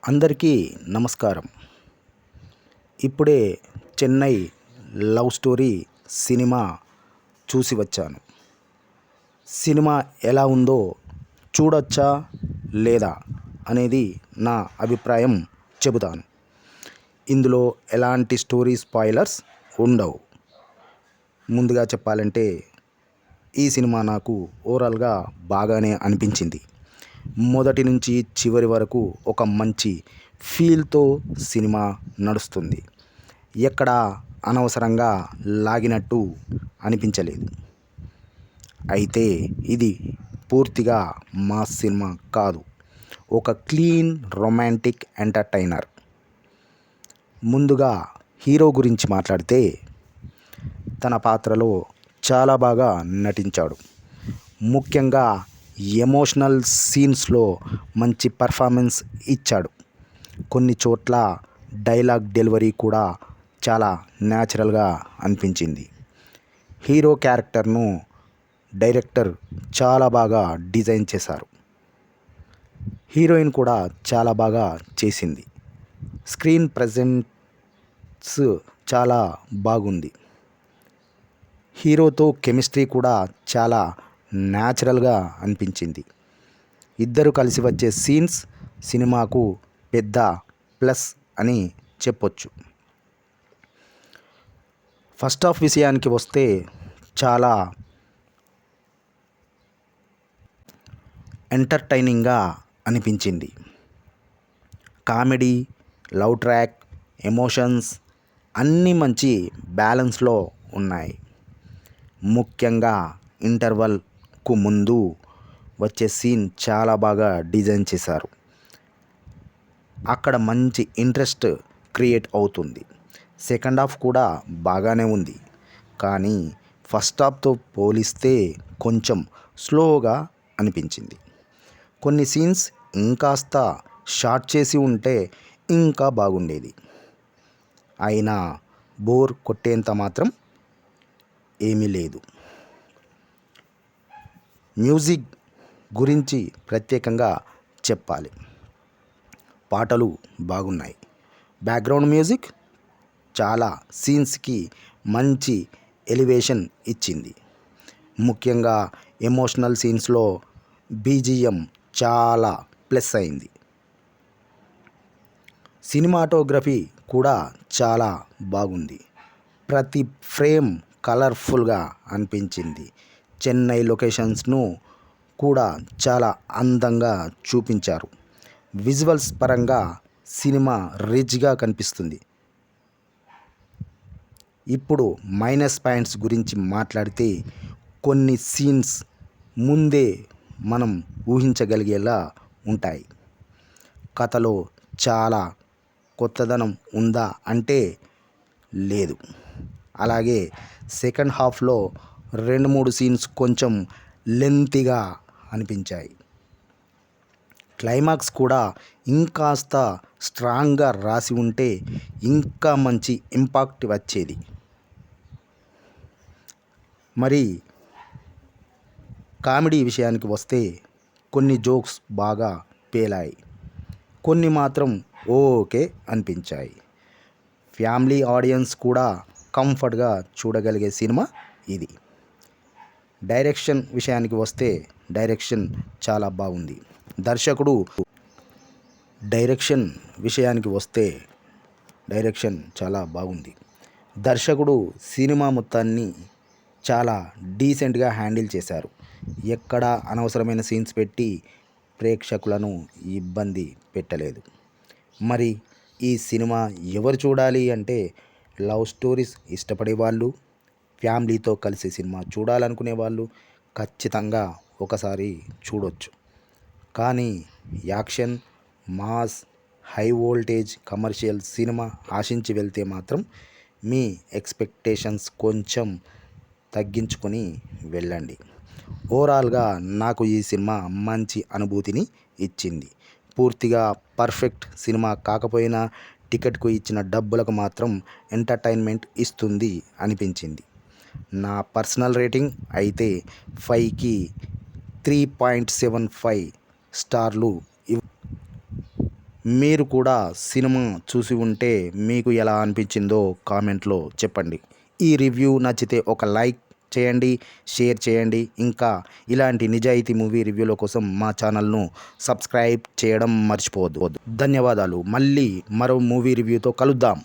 అందరికీ నమస్కారం. ఇప్పుడే చెన్నై లవ్ స్టోరీ సినిమా చూసి వచ్చాను. సినిమా ఎలా ఉందో చూడొచ్చా లేదా అనేది నా అభిప్రాయం చెబుతాను. ఇందులో ఎలాంటి స్టోరీ స్పాయిలర్స్ ఉండవు. ముందుగా చెప్పాలంటే ఈ సినిమా నాకు ఓవరాల్గా బాగానే అనిపించింది. మొదటి నుంచి చివరి వరకు ఒక మంచి ఫీల్తో సినిమా నడుస్తుంది. ఎక్కడ అనవసరంగా లాగినట్టు అనిపించలేదు. అయితే ఇది పూర్తిగా మాస్ సినిమా కాదు, ఒక క్లీన్ రొమాంటిక్ ఎంటర్టైనర్. ముందుగా హీరో గురించి మాట్లాడితే తన పాత్రలో చాలా బాగా నటించాడు. ముఖ్యంగా ఎమోషనల్ సీన్స్లో మంచి పర్ఫార్మెన్స్ ఇచ్చాడు. కొన్ని చోట్ల డైలాగ్ డెలివరీ కూడా చాలా న్యాచురల్గా అనిపించింది. హీరో క్యారెక్టర్ను డైరెక్టర్ చాలా బాగా డిజైన్ చేశారు. హీరోయిన్ కూడా చాలా బాగా చేసింది. స్క్రీన్ ప్రెజెన్స్ చాలా బాగుంది. హీరోతో కెమిస్ట్రీ కూడా చాలా న్యాచురల్గా అనిపించింది. ఇద్దరు కలిసి వచ్చే సీన్స్ సినిమాకు పెద్ద ప్లస్ అని చెప్పొచ్చు. ఫస్ట్ హాఫ్ విషయానికి వస్తే చాలా ఎంటర్టైనింగ్గా అనిపించింది. కామెడీ, లవ్ ట్రాక్, ఎమోషన్స్ అన్నీ మంచి బ్యాలెన్స్లో ఉన్నాయి. ముఖ్యంగా ఇంటర్వల్కు ముందు వచ్చే సీన్ చాలా బాగా డిజైన్ చేశారు. అక్కడ మంచి ఇంట్రెస్ట్ క్రియేట్ అవుతుంది. సెకండ్ హాఫ్ కూడా బాగానే ఉంది, కానీ ఫస్ట్ హాఫ్తో పోలిస్తే కొంచెం స్లోగా అనిపించింది. కొన్ని సీన్స్ ఇంకాస్త షార్ట్ చేసి ఉంటే ఇంకా బాగుండేది. అయినా బోర్ కొట్టేంత మాత్రం ఏమీ లేదు. మ్యూజిక్ గురించి ప్రత్యేకంగా చెప్పాలి. పాటలు బాగున్నాయి. బ్యాక్గ్రౌండ్ మ్యూజిక్ చాలా సీన్స్కి మంచి ఎలివేషన్ ఇచ్చింది. ముఖ్యంగా ఎమోషనల్ సీన్స్లో బీజిఎం చాలా ప్లస్ అయింది. సినిమాటోగ్రఫీ కూడా చాలా బాగుంది. ప్రతి ఫ్రేమ్ కలర్ఫుల్గా అనిపించింది. చెన్నై లొకేషన్స్ను కూడా చాలా అందంగా చూపించారు. విజువల్స్ పరంగా సినిమా రిచ్గా కనిపిస్తుంది. ఇప్పుడు మైనస్ పాయింట్స్ గురించి మాట్లాడితే కొన్ని సీన్స్ ముందే మనం ఊహించగలిగేలా ఉంటాయి. కథలో చాలా కొత్తదనం ఉందా అంటే లేదు. అలాగే సెకండ్ హాఫ్లో 2-3 సీన్స్ కొంచెం లెంతీగా అనిపించాయి. క్లైమాక్స్ కూడా ఇంకాస్త స్ట్రాంగ్గా రాసి ఉంటే ఇంకా మంచి ఇంపాక్ట్ వచ్చేది. మరి కామెడీ విషయానికి వస్తే కొన్ని జోక్స్ బాగా పేలాయి, కొన్ని మాత్రం ఓకే అనిపించాయి. ఫ్యామిలీ ఆడియన్స్ కూడా కంఫర్ట్గా చూడగలిగే సినిమా ఇది. డైరెక్షన్ విషయానికి వస్తే డైరెక్షన్ చాలా బాగుంది. డైరెక్షన్ చాలా బాగుంది. దర్శకుడు సినిమా మొత్తాన్ని చాలా డీసెంట్గా హ్యాండిల్ చేశారు. ఎక్కడా అనవసరమైన సీన్స్ పెట్టి ప్రేక్షకులను ఇబ్బంది పెట్టలేదు. మరి ఈ సినిమా ఎవరు చూడాలి అంటే లవ్ స్టోరీస్ ఇష్టపడే వాళ్ళు, ఫ్యామిలీతో కలిసి సినిమా చూడాలనుకునే వాళ్ళు ఖచ్చితంగా ఒకసారి చూడొచ్చు. కానీ action, mass, high voltage commercial cinema ఆశించి వెళ్తే మాత్రం మీ ఎక్స్పెక్టేషన్స్ కొంచెం తగ్గించుకొని వెళ్ళండి. ఓవరాల్గా నాకు ఈ సినిమా మంచి అనుభూతిని ఇచ్చింది. పూర్తిగా పర్ఫెక్ట్ సినిమా కాకపోయినా టికెట్కు ఇచ్చిన డబ్బులకు మాత్రం ఎంటర్టైన్మెంట్ ఇస్తుంది అనిపించింది. నా పర్సనల్ రేటింగ్ అయితే 5కి 3.75 స్టార్లు మీరు కూడా సినిమా చూసి ఉంటే మీకు ఎలా అనిపించిందో కామెంట్లో చెప్పండి. ఈ రివ్యూ నచ్చితే ఒక లైక్ చేయండి, షేర్ చేయండి. ఇంకా ఇలాంటి నిజాయితీ మూవీ రివ్యూల కోసం మా ఛానల్ను సబ్స్క్రైబ్ చేయడం మర్చిపోవద్దు. ధన్యవాదాలు. మళ్ళీ మరో మూవీ రివ్యూతో కలుద్దాం.